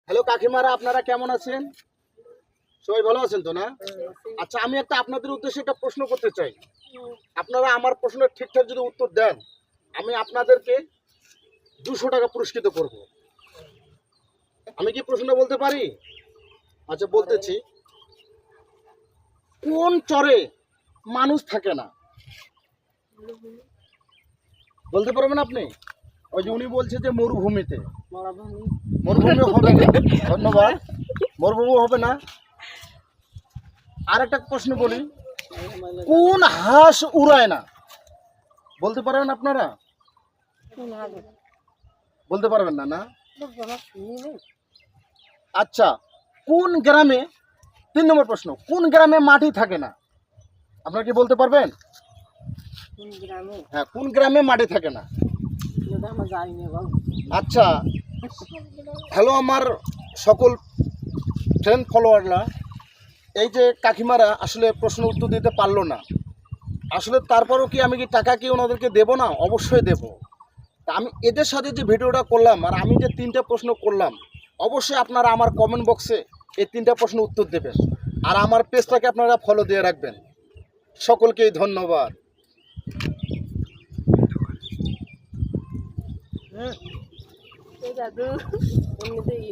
Hello কাকিমারা, আপনারা কেমন আছেন? সবাই ভালো আছেন তো না? আচ্ছা, আমি আপনাদের উদ্দেশ্যে একটা প্রশ্ন করতে চাই। আপনারা আমার প্রশ্নের ঠিকঠাক যদি উত্তর দেন, আমি আপনাদেরকে 200 টাকা পুরস্কৃত করব। আমি কি প্রশ্নটা বলতে পারি? আচ্ছা, বলতেছি। কোন চরে মানুষ থাকে না? বলতে পারবেন আপনি? ওই যে উনি বলছে যে মরুভূমিতে। মরুভূমি হবে না, ধন্যবাদ। মরুভূমি হবে না। আর একটা প্রশ্ন বলি, কোন হাঁস উড়ায় না? বলতে পারবেন আপনারা? বলতে পারবেন না, না? আচ্ছা, কোন গ্রামে, 3 নম্বর প্রশ্ন, কোন গ্রামে মাটি থাকে না? আপনারা কি বলতে পারবেন? হ্যাঁ, কোন গ্রামে মাটি থাকে না? আচ্ছা, হ্যালো আমার সকল ফ্রেন্ড ফলোয়াররা, এই যে কাকিমারা আসলে প্রশ্ন উত্তর দিতে পারলো না, আসলে তারপরও কি আমি কি টাকা কি ওনাদেরকে দেবো না? অবশ্যই দেব। তা আমি এদের সাথে যে ভিডিওটা করলাম আর আমি যে 3টে প্রশ্ন করলাম, অবশ্যই আপনারা আমার কমেন্ট বক্সে এই 3টা প্রশ্ন উত্তর দেবেন আর আমার পেজটাকে আপনারা ফলো দিয়ে রাখবেন। সকলকেই ধন্যবাদ। দাদু এমনিতেই